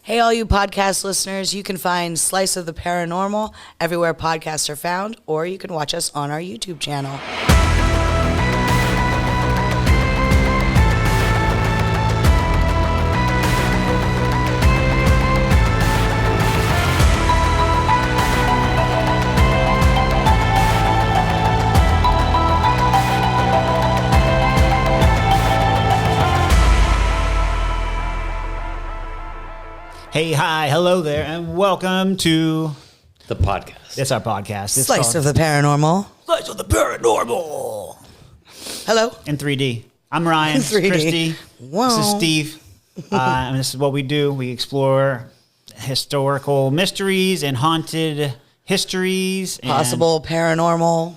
Hey, all you podcast listeners, you can find Slice of the Paranormal everywhere podcasts are found, or you can watch us on our YouTube channel. Hey, hi, hello there, and welcome to the podcast. It's our podcast. It's Slice of the Paranormal. Slice of the Paranormal. Hello. In 3D. I'm Ryan. In 3D. Christy. Whoa. This is Steve. And this is what we do. We explore historical mysteries and haunted histories. And Possible paranormal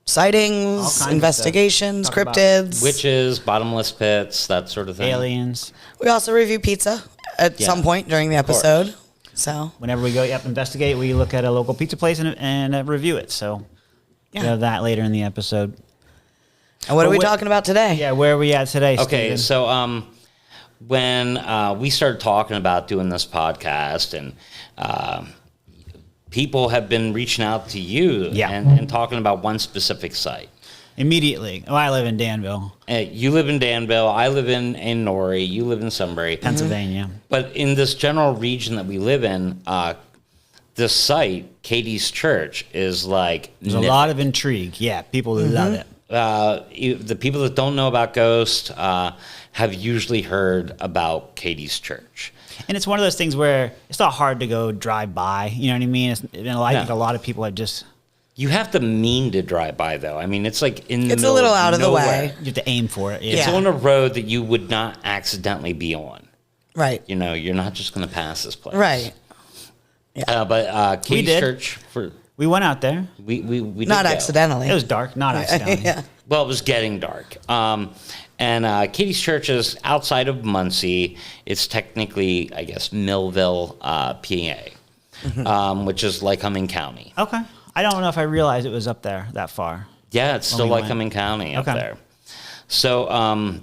sightings, investigations, cryptids. Witches, bottomless pits, that sort of thing. aliens. We also review pizza at some point during the episode. So Whenever we go investigate, we look at a local pizza place and review it. So we have that later in the episode. And what are we talking about today? Yeah, where are we at today, Okay, Steven? so when we started talking about doing this podcast, and people have been reaching out to you and talking about one specific site. Immediately. Oh, I live in Danville, You live in Danville. I live in Norrie. You live in Sunbury, Pennsylvania. But in this general region that we live in, this site, Katy's Church, is like... There's a lot of intrigue. Yeah, people love it. The people that don't know about ghosts have usually heard about Katy's Church. And it's one of those things where it's not hard to go drive by. You know what I mean? I think a lot of people have just... You have to mean to drive by, though. I mean, it's like in the It's a middle little of out of the nowhere. way. You have to aim for it. It's Yeah. on a road that you would not accidentally be on. Right. You know, you're not just going to pass this place. Right. But Katy's did. Church, We went out there. we did Not go. accidentally. It was dark, not accidentally. Yeah. Well, it was getting dark. And Katy's Church is outside of Muncy. It's technically, I guess, Millville, PA, which is Lycoming County. Okay. I don't know if I realized it was up there that far. Yeah, it's still we Lycoming County up Okay. there. So,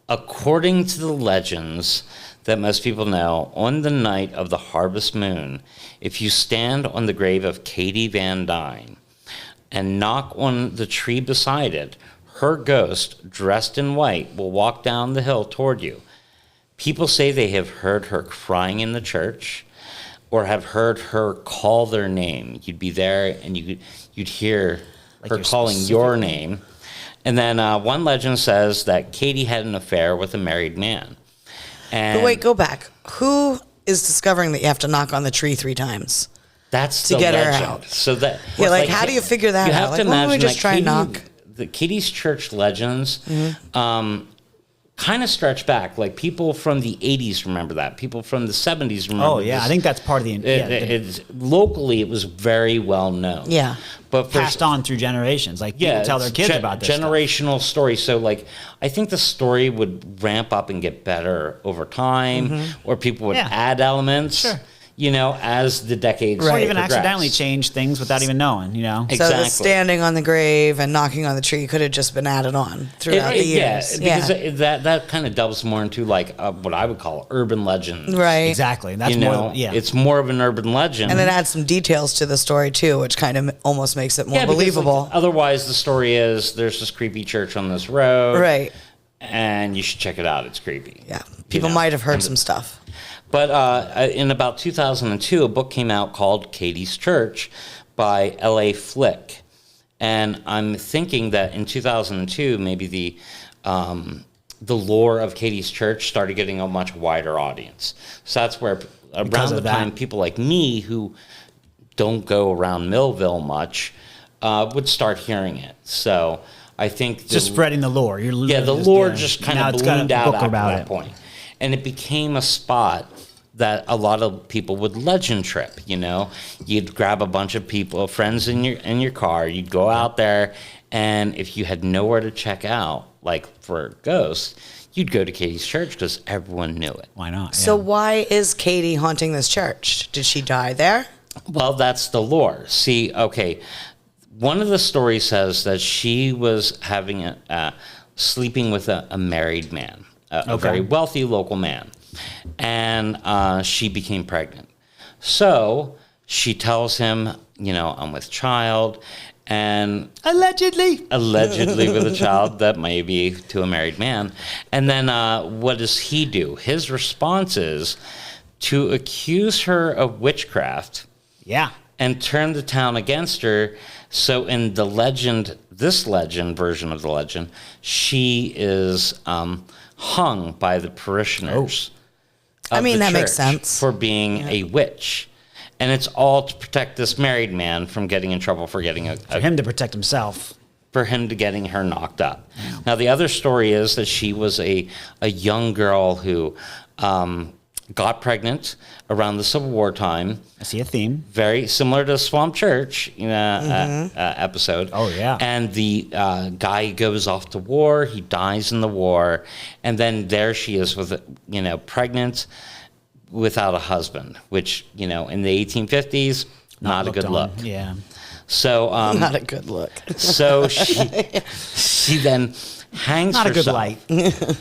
according to the legends that most people know, on the night of the harvest moon, if you stand on the grave of Katy Van Dyne and knock on the tree beside it, her ghost, dressed in white, will walk down the hill toward you. People say they have heard her crying in the church or have heard her call their name. You'd be there and you'd hear her calling your name. And then one legend says that Katy had an affair with a married man. And But wait, go back. Who is discovering that you have to knock on the tree 3 times? that's to the get her legend. out. So that Yeah, like, how do you figure that you out? have Like, to why don't we imagine just that try and knock? The Katy's Church legends kind of stretch back. Like people from the 80s remember that. People from the 70s remember. Oh, yeah. this. I think that's part of the... Locally, it was very well known. Yeah. But for passed on through generations. Like, people tell their it's kids about this stuff. generational story. So, like, I think the story would ramp up and get better over time, or people would add elements. Sure. You know, as the decades Or even progress. accidentally change things without even knowing, you know? So Exactly. the standing on the grave and knocking on the tree could have just been added on throughout the years. Yeah, because that kind of delves more into like what I would call urban legend. Right. Exactly. That's You more... know, Yeah. it's more of an urban legend. And it adds some details to the story too, which kind of almost makes it more because, believable. like, otherwise, the story is there's this creepy church on this road. Right. And you should check it out. It's creepy. Yeah. People might have heard some stuff. But in about 2002, a book came out called Katy's Church by L.A. Flick. And I'm thinking that in 2002, maybe the lore of Katy's Church started getting a much wider audience. So that's where around the time people like me who don't go around Millville much would start hearing it. So I think... just spreading the lore. the lore just kind of ballooned out after that point. And it became a spot that a lot of people would legend trip, you know. You'd grab a bunch of people, friends in your car, you'd go out there, and if you had nowhere to check out, like for ghosts, you'd go to Katy's Church because everyone knew it. Why not? So why is Katy haunting this church? Did she die there? Well, that's the lore. See, okay, one of the stories says that she was having sleeping with a married man, a very wealthy local man. and she became pregnant. So she tells him, I'm with child, and Allegedly with a child that may be to a married man. And then what does he do? His response is to accuse her of witchcraft. Yeah. And turn the town against her. So in the legend, this legend version of the legend, she is hung by the parishioners. I mean, the that makes church sense. For being a witch. And it's all to protect this married man from getting in trouble for getting For him to protect himself. for him to getting her knocked up. Yeah. Now, the other story is that she was a young girl who got pregnant around the Civil War time. I see a theme. Very similar to Swamp Church episode. Oh, yeah. And the guy goes off to war. He dies in the war. And then there she is with, pregnant without a husband, which, in the 1850s, not a good look. Yeah. So not a good look. So she then hangs Not herself. a good light.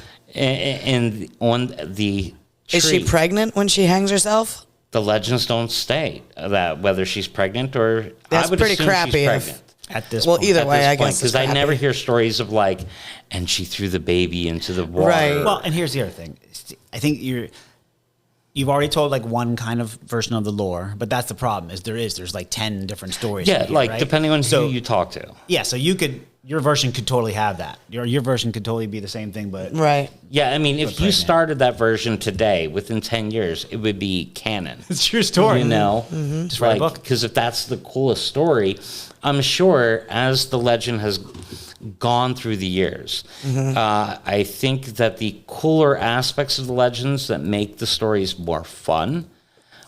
On the tree. Is she pregnant when she hangs herself? The legends don't state that whether she's pregnant or That's I would pretty assume crappy she's if- pregnant. At this Well, point. either At way, this I point, guess because I never hear stories of and she threw the baby into the water. Right. Well, and here's the other thing. I think you've already told one kind of version of the lore, but that's the problem. There's 10 different stories. Yeah, in here, right? depending on So- who you talk to. Yeah, so your version could totally have that. Your version could totally be the same thing, but Right. Yeah, I mean, if you pregnant. started that version today, within 10 years, it would be canon. it's your story. Just write a book. Because if that's the coolest story, I'm sure as the legend has gone through the years, I think that the cooler aspects of the legends that make the stories more fun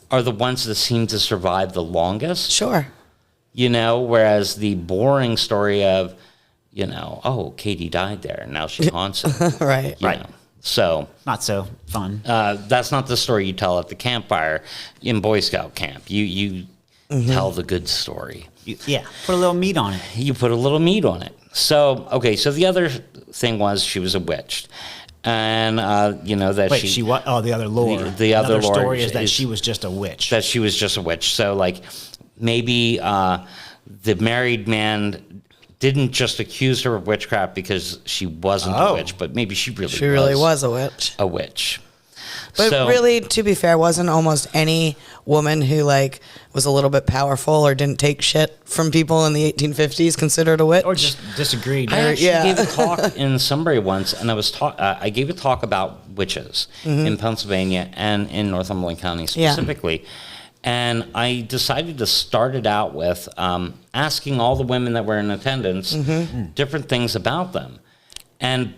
are the ones that seem to survive the longest. Sure. Whereas the boring story of, Katy died there and now she haunts it. Right. Right. So Not so fun. that's not the story you tell at the campfire in Boy Scout camp. You tell the good story. Put a little meat on it. You put a little meat on it. So, okay, so the other thing was she was a witch. And, that Wait, she what? Oh, the other lore. The other Another lore story is that is- she was just a witch. that she was just a witch. So, maybe the married man didn't just accuse her of witchcraft because she wasn't a witch, but maybe she really was a witch. a witch. But So- really, to be fair, wasn't almost any woman who was a little bit powerful or didn't take shit from people in the 1850s considered a witch? or just disagreed. I actually yeah. gave a talk in Sunbury once, and I gave a talk about witches in Pennsylvania and in Northumberland County specifically. And I decided to start it out with asking all the women that were in attendance different things about them. And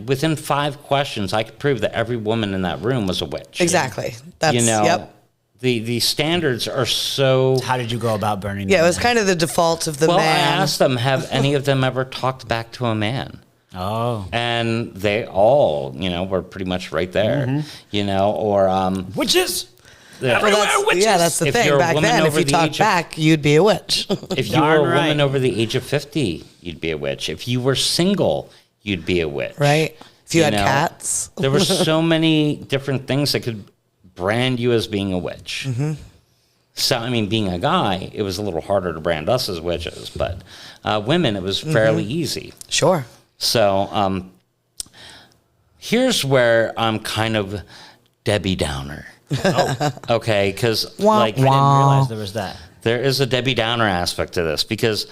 within 5 questions, I could prove that every woman in that room was a witch. Exactly. That's yep. The standards are so. How did you go about burning Yeah, them it was then? kind of the default of the Well, man. I asked them, have any of them ever talked back to a man? Oh. And they all, were pretty much right there, or Witches! yeah. That's the If thing. you're a Back woman then, if over you the talked age of- back, you'd be a witch. If you were a Darn right. woman over the age of 50, you'd be a witch. If you were single, you'd be a witch. Right? If you had know, cats. There were so many different things that could brand you as being a witch. So, I mean, being a guy, it was a little harder to brand us as witches, but women, it was fairly easy. Sure. So, here's where I'm kind of Debbie Downer. Okay, because I didn't realize there was that. there is a Debbie Downer aspect to this because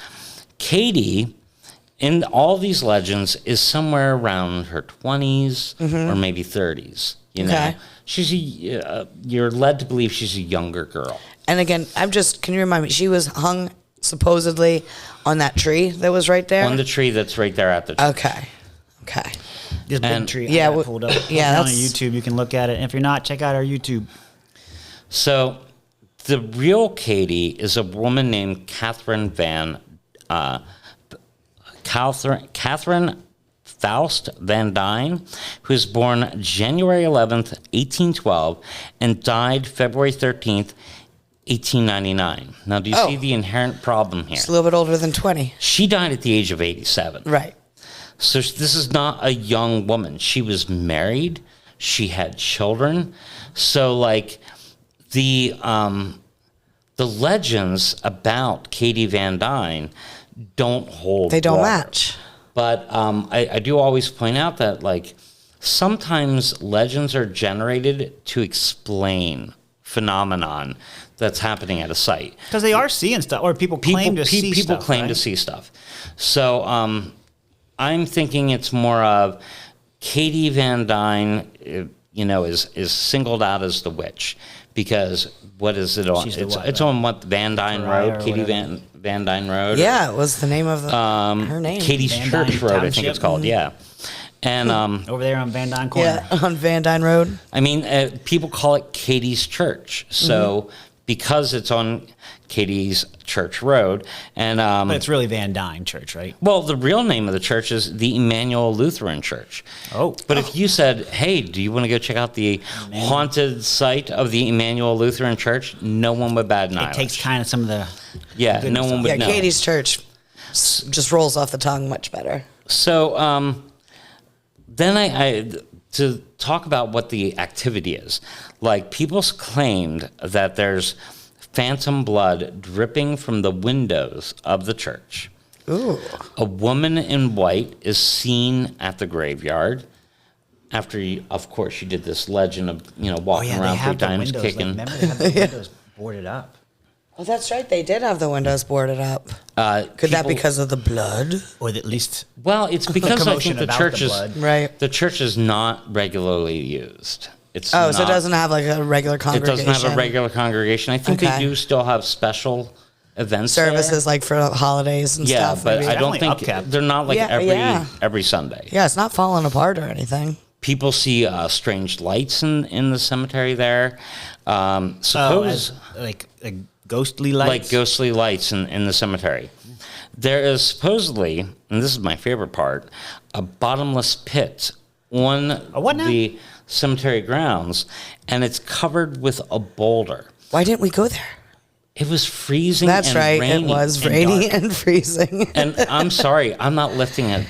Katy, in all these legends, is somewhere around her 20s or maybe 30s. Okay. She's you're led to believe she's a younger girl. And again, can you remind me, she was hung supposedly on that tree that was right there? On the tree that's right there at the tree. Okay. This big And- tree. Yeah, I got it pulled up. yeah, on that's- YouTube. You can look at it. And if you're not, check out our YouTube. So the real Katy is a woman named Catherine Faust Van Dyne, who was born January 11th, 1812, and died February 13th, 1899. Now, do you see the inherent problem here? She's a little bit older than 20. She died at the age of 87. Right. So this is not a young woman. She was married. she had children. So like the legends about Katy Van Dyne don't hold. They don't water. match. But I do always point out that like sometimes legends are generated to explain phenomenon that's happening at a site. Because they are seeing stuff, or people claim to see people stuff. claim right? to see stuff. So I'm thinking it's more of Katy Van Dyne, is singled out as the witch because what is it on? She's the what, It's on what Van Dyne Pariah Road, or Katy whatever. Van Dyne Road. Yeah, it was the name of her name. Katie's Van Church Dyne Road, I think Township. it's called. Yeah, and Over there on Van Dyne Corner. Yeah, on Van Dyne Road. I mean, people call it Katie's Church. So because it's on Katie's Church Road, and But it's really Van Dyne Church, right? well, the real name of the church is the Emmanuel Lutheran Church. Oh. But if you said, hey, do you want to go check out the haunted site of the Emmanuel Lutheran Church? No one would bat an eye. It takes kind of some of the... Yeah, goodness no one of would Yeah, know. Katie's Church just rolls off the tongue much better. So then I to talk about what the activity is. Like people claimed that there's phantom blood dripping from the windows of the church. Ooh. A woman in white is seen at the graveyard. After, of course, she did this legend of walking around 3 times, windows. kicking. Like, remember they have the windows boarded up. Oh, that's right. They did have the windows boarded up. Could that people- because of the blood? Or at least... Well, it's because I commotion think the about church the is blood. Right. the church is not regularly used. It's Oh, so it not- doesn't have like a regular It congregation. doesn't have a regular congregation. I think Okay. they do still have special events there. services like for holidays and Yeah, stuff. but maybe. I don't Definitely think upkept. they're not like Yeah, every Sunday. Yeah, it's not falling apart or anything. People see strange lights in the cemetery there. Oh, Suppose like ghostly lights? like ghostly lights in the cemetery. There is supposedly, and this is my favorite part, a bottomless pit on what now? the cemetery grounds, and it's covered with a boulder. Why didn't we go there? It was freezing. That's and right. rainy It was and rainy dark. and freezing. And I'm sorry, I'm not lifting a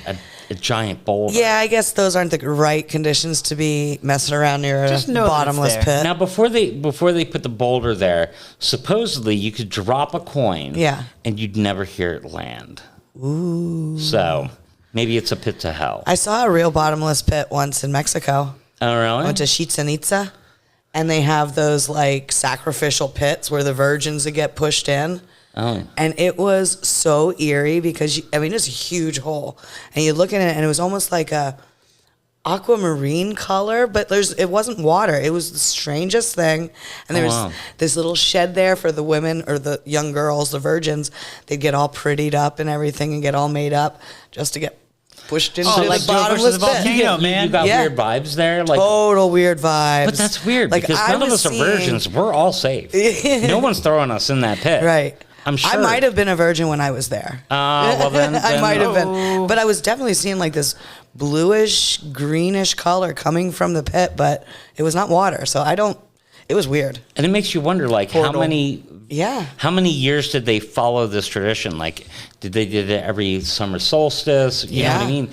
giant boulder. Yeah, I guess those aren't the right conditions to be messing around near Just a know that it's bottomless there. pit. Now, before they put the boulder there, supposedly you could drop a coin, Yeah. and you'd never hear it land. Ooh. So maybe it's a pit to hell. I saw a real bottomless pit once in Mexico. Oh, I really? went to Chichen Itza, and they have those like sacrificial pits where the virgins would get pushed in. Oh. And it was so eerie because it's a huge hole, and you look at it, and it was almost like a aquamarine color, but it wasn't water. It was the strangest thing. And there was wow. this little shed there for the women or the young girls, the virgins. They'd get all prettied up and everything, and get all made up just to get pushed into like the Joe bottomless versus the pit. volcano. You man. got Yeah. weird vibes there, like. Total weird vibes. But that's weird Like, because I none of was us are seeing- virgins. We're all safe. No one's throwing us in that pit. Right. I'm sure. I might have been a virgin when I was there. Well, then I might have Oh. been. But I was definitely seeing like this bluish, greenish color coming from the pit, but it was not water. So it was weird. And it makes you wonder, like, Portal. how many years did they follow this tradition? Like, did they did it every summer solstice? You know what I Yeah. mean?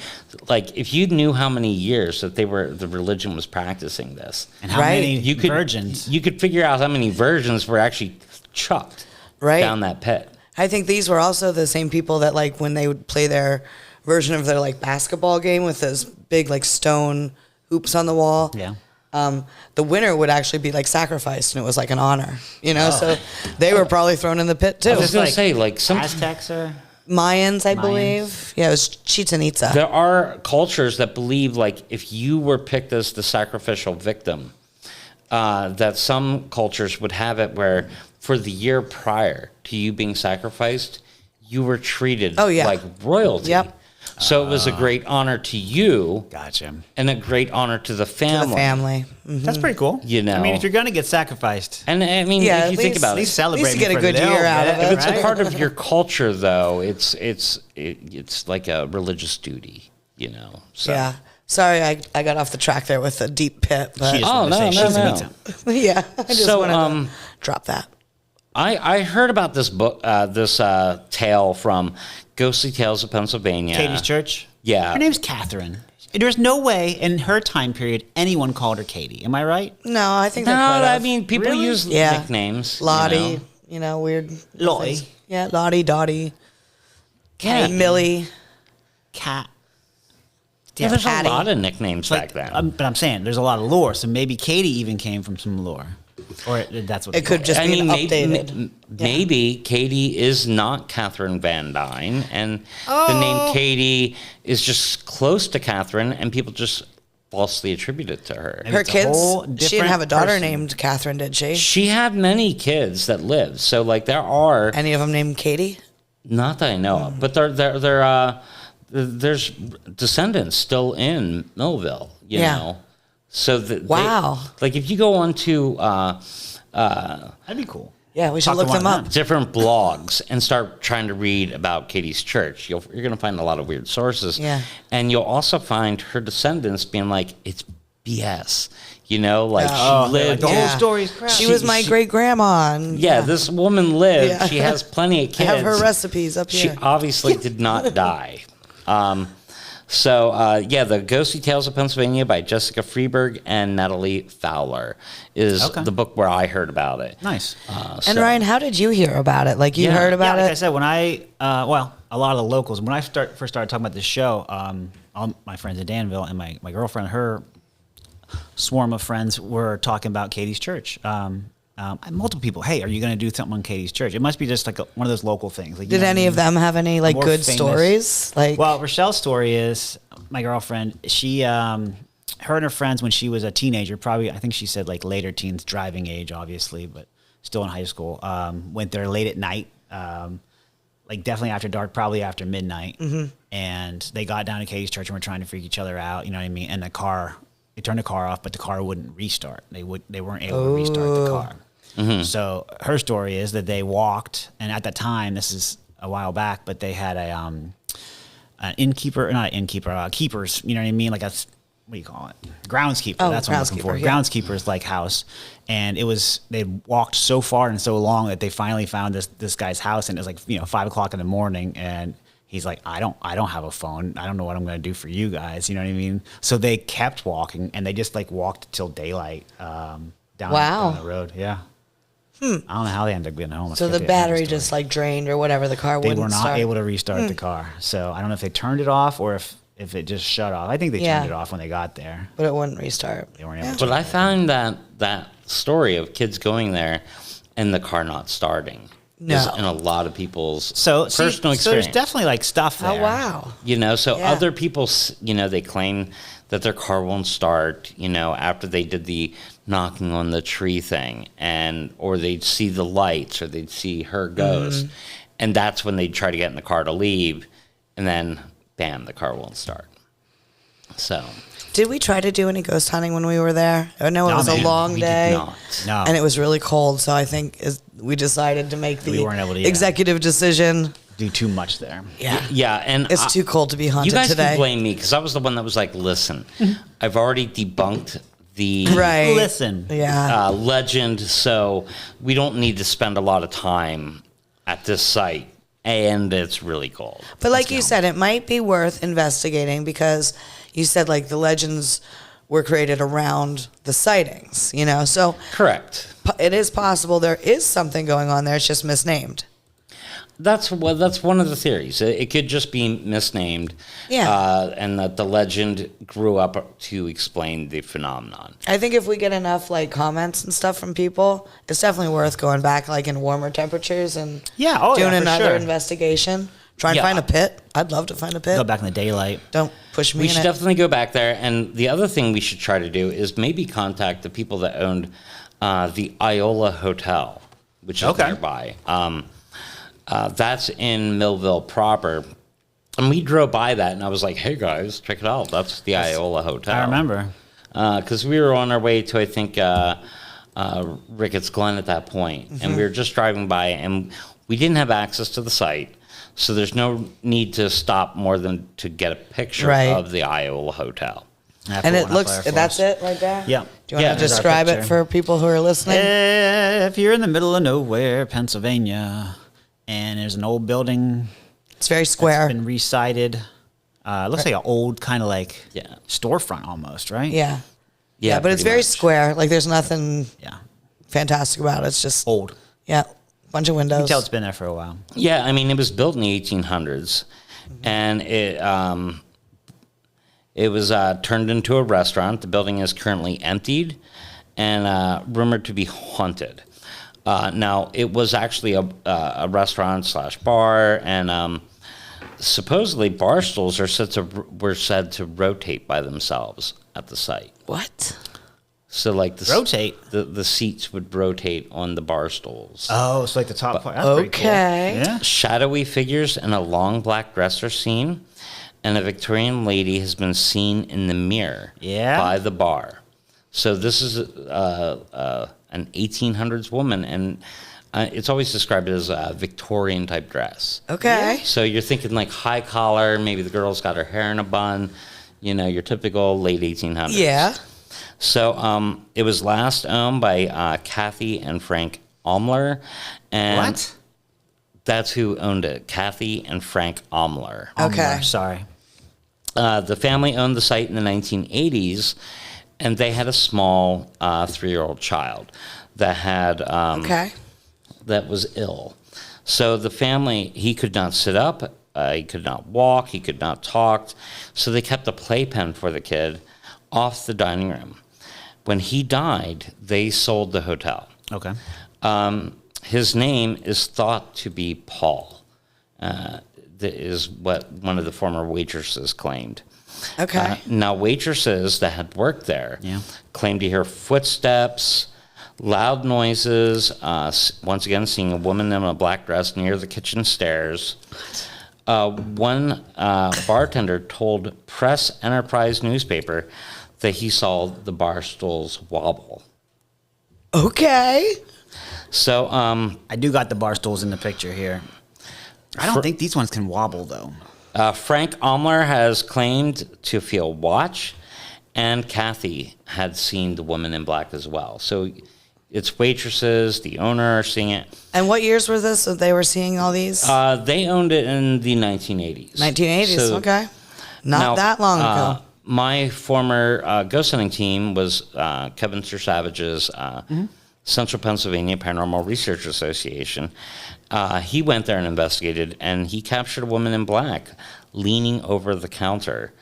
Like, if you knew how many years that the religion was practicing this, And how Right. many virgins? you could figure out how many virgins were actually chucked Right. down that pit. I think these were also the same people that like when they would play their version of their like basketball game with those big like stone hoops on the wall. Yeah. The winner would actually be like sacrificed, and it was like an honor, Oh. So they were probably thrown in the pit too. I was gonna say, like, some Aztecs or... Mayans, I Mayans. believe. Yeah, it was Chichen Itza. there are cultures that believe, like, if you were picked as the sacrificial victim, that some cultures would have it where for the year prior to you being sacrificed, you were treated Oh, yeah. like royalty. Yep. So it was a great honor to you Gotcha. and a great honor to the family. The family. That's pretty cool. You know. I mean, if you're going to get sacrificed, And I mean, Yeah, if at you think least- about at it, least celebrate At least get a for good the year out of bit, it. if it's right? a part of your culture, though, it's like a religious duty, So. Yeah. Sorry, I got off the track there with a deep pit, but She just Oh, wanted to no, say no, she's no. a pizza. yeah, I just So, wanted to drop that. I heard about this book, this tale from Ghostly Tales of Pennsylvania. Katie's church? Yeah. Her name's Catherine. There's no way in her time period anyone called her Katy. Am I right? No, I think they No, could I have. mean people Really? use Yeah. nicknames. Lottie, weird. Lottie. things. Yeah, Lottie, Dottie, Katy. Millie. Cat. Yeah, there's Patty. a lot of nicknames back then. But I'm saying there's a lot of lore, so maybe Katy even came from some lore, or that's what It could just be updated. maybe Katy is not Catherine Van Dyne, and the name Katy is just close to Catherine, and people just falsely attribute it to her. Her It's a kids. whole She didn't different have a daughter person. named Catherine, did she? She had many kids that lived, so like there are Any of them named Katie? not that I know of, but there's descendants still in Millville. You Yeah. know, so that Wow. like if you go on to That'd be cool. Yeah, we should Talk to look one them of up. them. different blogs and start trying to read about Katie's church, you're going to find a lot of weird sources. Yeah. And you'll also find her descendants being like, it's BS. Like Oh, she lived. the whole Yeah. story's crap. She was my great grandma. Yeah, this woman lived. Yeah. She has plenty of I kids. have her recipes up She here. obviously did not die. The Ghostly Tales of Pennsylvania by Jessica Freeberg and Natalie Fowler is Okay. the book where I heard about it. Nice. And Ryan, how did you hear about it? Like you Yeah. heard about Like I it? said, when a lot of the locals, when I first started talking about this show, all my friends in Danville and my girlfriend, her swarm of friends were talking about Katie's church. Multiple people, hey, are you going to do something on Katie's church? It must be just like one of those local things. Like, Did any of them have any like More good famous. stories? Like, Well, Rochelle's story is my girlfriend. She, her and her friends, when she was a teenager, probably I think she said like later teens, driving age, obviously, but still in high school. Went there late at night, like definitely after dark, probably after midnight, and they got down to Katie's church and were trying to freak each other out. You know what I mean? And they turned the car off, but the car wouldn't restart. They weren't able to restart the car. So her story is that they walked, and at that time, this is a while back, but they had an innkeeper, not an innkeeper, keepers. You know what I mean? Like what do you call it? Groundskeeper. Oh, That's what I'm looking for. groundskeeper, yeah. Groundskeeper's like house, and they walked so far and so long that they finally found this guy's house, and it was like 5 o'clock in the morning, and he's like, I don't have a phone. I don't know what I'm going to do for you guys. You know what I mean? So they kept walking, and they just like walked till daylight down the road. Yeah. I don't know how they ended up getting home. so the battery just like drained or whatever. The car they wouldn't were not start. able to restart the car. So I don't know if they turned it off or if it just shut off. I think they Yeah. turned it off when they got there. But it wouldn't restart. They weren't able to. But I found that story of kids going there and the car not starting is No. in a lot of people's So personal So experience. there's definitely like stuff there. Oh wow. So Yeah. other people, they claim that their car won't start, after they did the knocking on the tree thing, or they'd see the lights, or they'd see her ghost, and that's when they'd try to get in the car to leave, and then, bam, the car won't start. So, Did we try to do any ghost hunting when we were there? I know it No, was a man, long we day. did not. No. And it was really cold, so I think we decided to make We the weren't able to, executive decision. do too much there. Yeah. Yeah, and It's too cold to be you hunted guys today. can blame me, because I was the one that was like, listen, I've already debunked the Right. Listen. Yeah. legend, so we don't need to spend a lot of time at this site, and it's really cold. But like you said, it might be worth investigating because you said like the legends were created around the sightings, So Correct. it is possible there is something going on there. It's just misnamed. That's one of the theories. It could just be misnamed, Yeah. and that the legend grew up to explain the phenomenon. I think if we get enough like comments and stuff from people, it's definitely worth going back like in warmer temperatures and Yeah, doing for another sure. investigation. Try and Yeah. find a pit. I'd love to find a pit. Go back in the daylight. Don't push me We in should it. definitely go back there. And the other thing we should try to do is maybe contact the people that owned the Iola Hotel, which is Okay. nearby. That's in Millville proper. And we drove by that, and I was like, hey, guys, check it out. That's the Iola Hotel. I remember. Because we were on our way to, I think, Ricketts Glen at that point. And we were just driving by, and we didn't have access to the site. So there's no need to stop more than to get a picture Right. of the Iola Hotel. I And put it one up looks, there for that's us. it right there? Yeah. Do you want Yeah, to there's our describe it picture. for people who are listening? If you're in the middle of nowhere, Pennsylvania, and there's an old building It's very that's square. been recited, It looks like an old kind of like Yeah. storefront almost, right? Yeah. Yeah, But it's pretty very much. square. Like there's nothing Yeah. fantastic about it. It's just Old. yeah, bunch of You can windows. tell it's been there for a while. Yeah, I mean, it was built in the 1800s, and it was turned into a restaurant. The building is currently emptied and rumored to be haunted. Now, it was actually a restaurant slash bar, and supposedly barstools were said to rotate by themselves at the site. What? So, like Rotate? the seats would rotate on the bar stools. Oh, it's like the top part. That's pretty cool. Okay. Yeah. Shadowy figures in a long black dress are seen, and a Victorian lady has been seen in the mirror by the bar. So this is an 1800s woman, and it's always described as a Victorian type dress. Okay. So you're thinking like high collar, maybe the girl's got her hair in a bun, your typical late 1800s. Yeah. So it was last owned by Katy and Frank Omler. And What? That's who owned it, Katy and Frank Omler. Okay. Sorry. The family owned the site in the 1980s, and they had a small 3-year-old child that had that was ill. So the family, he could not sit up, he could not walk, he could not talk. So they kept a playpen for the kid off the dining room. When he died, they sold the hotel. Okay. His name is thought to be Paul. That is what one of the former waitresses claimed. Okay. Now, waitresses that had worked there claimed to hear footsteps, loud noises, once again seeing a woman in a black dress near the kitchen stairs. One bartender told Press Enterprise newspaper that he saw the bar stools wobble. Okay. So, I do got the bar stools in the picture here. I don't think these ones can wobble, though. Frank Omler has claimed to feel watch, and Katy had seen the woman in black as well. So it's waitresses, the owner are seeing it. And what years were this that they were seeing all these? They owned it in the 1980s. 1980s, So okay. Not that long ago. My former ghost hunting team was Kevin Sir Savage's Central Pennsylvania Paranormal Research Association. He went there and investigated, and he captured a woman in black leaning over the counter.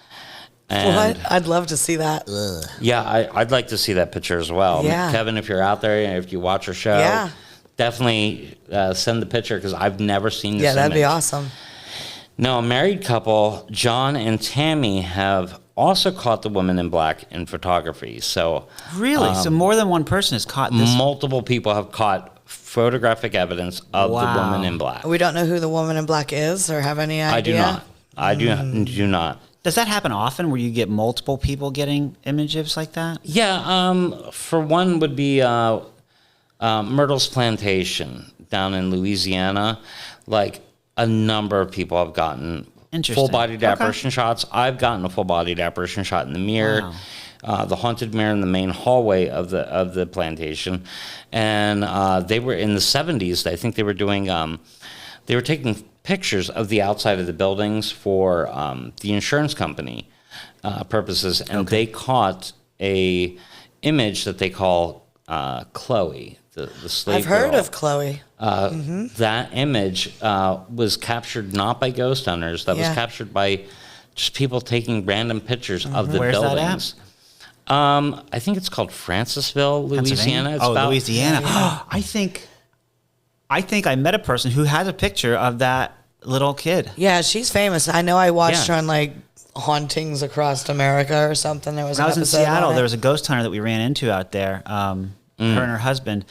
And What? I'd love to see that. yeah, I'd like to see that picture as well. Yeah. Kevin, if you're out there, if you watch our show, definitely send the picture, because I've never seen this Yeah, that'd be image. awesome. Now, a married couple, John and Tammy, have also caught the woman in black in photography. So Really? So more than one person has caught this. multiple people have caught photographic evidence of the woman in black. We don't know who the woman in black is or have any idea. I do not. I do not. Does that happen often, where you get multiple people getting images like that? Yeah, for one would be Myrtle's Plantation down in Louisiana. Like, a number of people have gotten Interesting. full-bodied apparition shots. I've gotten a full-bodied apparition shot in the mirror, the haunted mirror in the main hallway of the plantation. And they were in the 70s. I think they were doing. They were taking pictures of the outside of the buildings for the insurance company purposes, and they caught a image that they call Chloe, the slave I've heard girl. of Chloe. That image was captured not by ghost hunters. That was captured by just people taking random pictures of the Where's that buildings. I think it's called Francisville, Louisiana. It's about, Louisiana. I think I met a person who has a picture of that little kid. Yeah, she's famous. I know I watched Yeah. her on like Hauntings Across America or something. There was When I an was in episode Seattle, on it. there was a ghost hunter that we ran into out there. Her and her husband,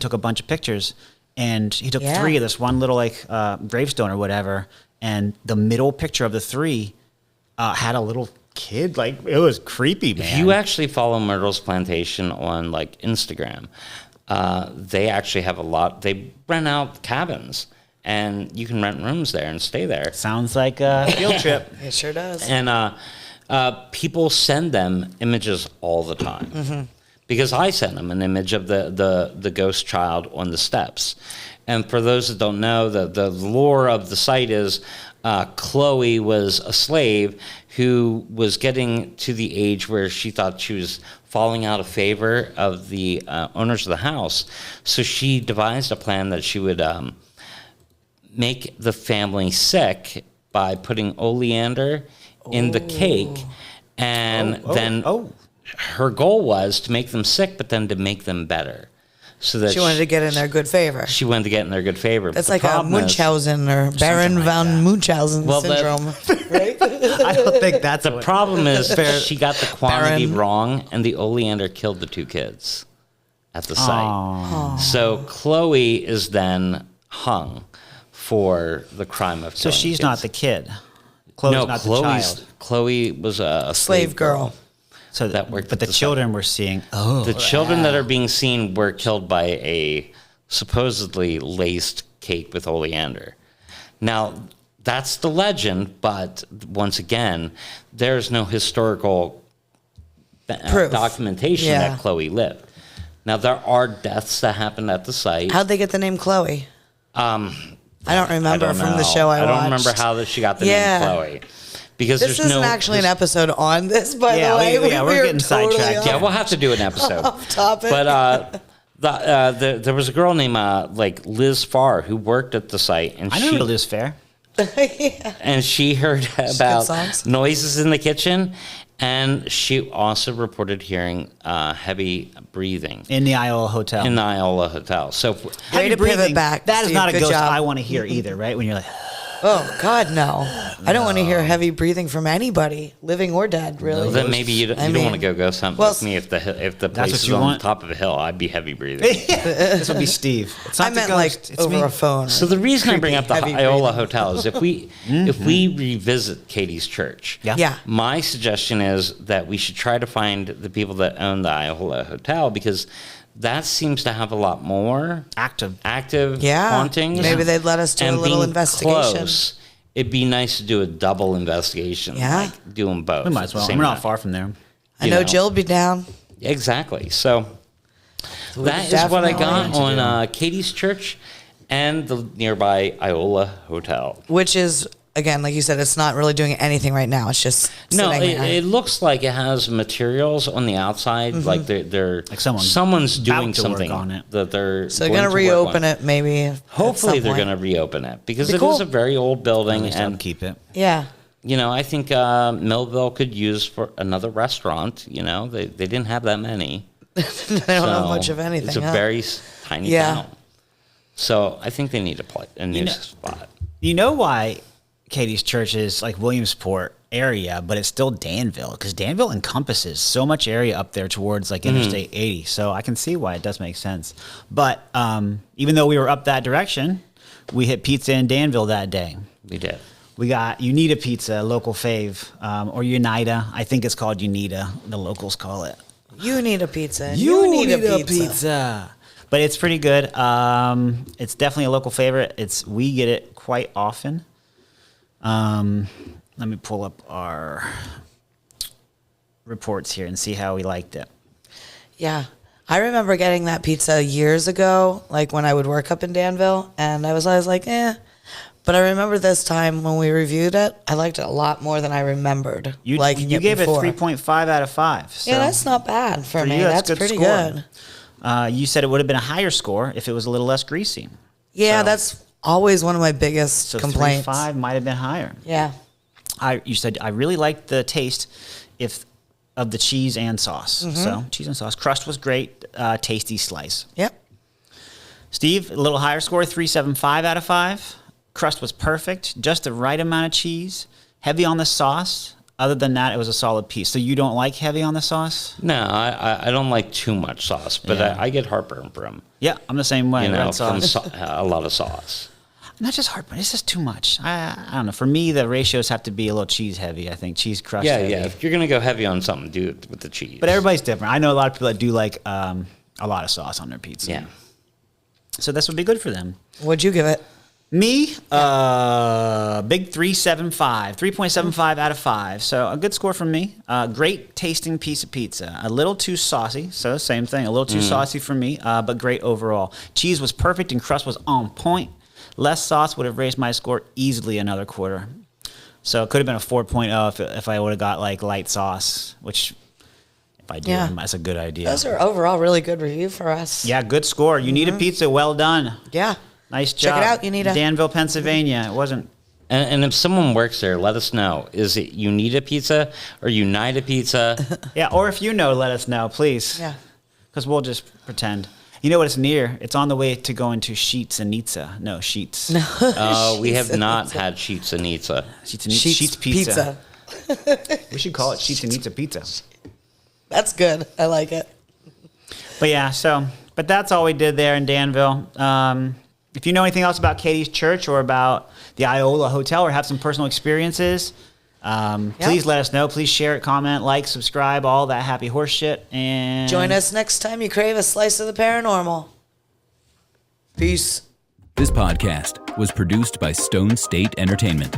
took a bunch of pictures, and he took 3 of this one little like gravestone or whatever, and the middle picture of the 3 had a little kid. Like, it was creepy, man. If you actually follow Myrtle's Plantation on like Instagram, they actually have a lot. They rent out cabins, and you can rent rooms there and stay there. Sounds like a field trip. It sure does. And people send them images all the time. Because I sent them an image of the ghost child on the steps. And for those that don't know, the lore of the site is Chloe was a slave who was getting to the age where she thought she was falling out of favor of the owners of the house. So she devised a plan that she would make the family sick by putting oleander in the cake. And then her goal was to make them sick, but then to make them better. So that She wanted to get in their good favor. She wanted to get in their good favor. That's But like the a problem is- Munchausen or Baron like von that. Munchausen Well, syndrome, right? I don't think that's The problem is she got the quantity wrong, and the oleander killed the 2 kids at the site. So Chloe is then hung for the crime of So killing she's kids. not the kid. Chloe's not the child. Chloe was a Slave girl. So that worked But at the the children were seeing. Oh, The children that are being seen were killed by a supposedly laced cake with oleander. Now, that's the legend, but once again, there's no historical Proof. documentation Yeah. that Chloe lived. Now, there are deaths that happened at the site. How'd they get the name Chloe? I don't remember don't from the know. show I watched. don't remember how that she got the Yeah. name Chloe. Because This there's isn't no actually an episode on this, by Yeah, the way. we're getting totally sidetracked. Yeah, we'll have to do an episode. off topic. But there was a girl named Liz Farr who worked at the site, and I she know Liz Fair. and she heard about songs. noises in the kitchen, and she also reported hearing heavy breathing In the Iola Hotel. in the Iola Hotel. So Way to pivot back, That is Steve. not a Good ghost job. I want to hear either, right? When you're like, Oh God, no! I don't want to hear heavy breathing from anybody, living or dead. Really? then maybe you don't, I you don't want mean, to go hunt well, with me if the what place is you on want? top of a hill. I'd be heavy breathing. this would be Steve. It's not I the meant ghost, like it's over me. a phone. So the reason I bring up the Heavy Iola breathing. Hotel is if we revisit Katy's church, Yeah. Yeah. my suggestion is that we should try to find the people that own the Iola Hotel, because that seems to have a lot more Active. Yeah. hauntings. Maybe they'd let us do And a little being investigation. close, it'd be nice to do a double investigation. Yeah. Like do them both. We might at as the well. same We're not time. far from there. I you know know. Jill'll be down. Exactly. So that is what I got definitely on Katy's church and the nearby Iola Hotel. Which is, again, like you said, it's not really doing anything right now. It's just No, sitting there. it looks like it has materials on the outside, Mm-hmm. like they're Like someone's doing about to work something on it. that they're So they're gonna reopen it, maybe. Hopefully, they're going to reopen it because Be it is cool. a very old At building, least I'll and keep it. Yeah. you know, I think Millville could use for another restaurant. You know, they didn't have that many. They don't have much of anything. It's a huh? very tiny Yeah. town. So I think they need a new know- spot. You know why Katy's church is like Williamsport area, but it's still Danville, because Danville encompasses so much area up there towards like Interstate 80. So I can see why it does make sense. But even though we were up that direction, we hit pizza in Danville that day. We did. We got Unita Pizza, local fave, or Unita. I think it's called Unita. The locals call it. You need a pizza. and You need a pizza. But it's pretty good. It's definitely a local favorite. We get it quite often. Let me pull up our reports here and see how we liked it. Yeah. I remember getting that pizza years ago, like when I would work up in Danville, and I was always like, eh. But I remember this time when we reviewed it, I liked it a lot more than I remembered. You liking gave it before. 3.5 out of 5. So Yeah, that's not bad for me. you, That's good pretty score. good. You said it would have been a higher score if it was a little less greasy. Yeah, So- that's always one of my biggest So complaints. 3.5 might have been higher. Yeah. You said I really liked the taste of the cheese and sauce. Mm-hmm. So cheese and sauce. Crust was great. Tasty slice. Yep. Steve, a little higher score, 3.75 out of 5. Crust was perfect. Just the right amount of cheese. Heavy on the sauce. Other than that, it was a solid piece. So you don't like heavy on the sauce? No, I don't like too much sauce, but Yeah. I get heartburn from Yeah, I'm the same way. you know Red from sauce. a lot of sauce. Not just heartburn. It's just too much. I don't know. For me, the ratios have to be a little cheese heavy. I think cheese crust. Yeah, heavy. yeah. If you're gonna go heavy on something, do it with the cheese. But everybody's different. I know a lot of people that do like a lot of sauce on their pizza. yeah. So this would be good for them. What'd you give it? Me, big 3.75 out of 5. So a good score from me. Great tasting piece of pizza. A little too saucy. So same thing. A little too saucy for me, but great overall. Cheese was perfect and crust was on point. Less sauce would have raised my score easily another quarter. So it could have been a 4.0 if I would have got like light sauce, which if I do, that's a good idea. Those are overall really good review for us. Yeah, good score. You need a pizza. Well done. Yeah. Nice job. Check it out. You need a Danville, Pennsylvania. It wasn't. And if someone works there, let us know. Is it you need a pizza or Unite a pizza? Yeah, or if you know, let us know, please. Yeah. Because we'll just pretend. You know what it's near? It's on the way to going to Sheets and Nizza. No, Sheets. No. Oh, we have not had Sheets and Nizza. Sheets Pizza. We should call it Sheets and Nizza Pizza. That's good. I like it. But yeah, but that's all we did there in Danville. If you know anything else about Katy's church or about the Iola Hotel or have some personal experiences, please let us know. Please share it, comment, like, subscribe, all that happy horse shit. And join us next time you crave a slice of the paranormal. Peace. This podcast was produced by Stone State Entertainment.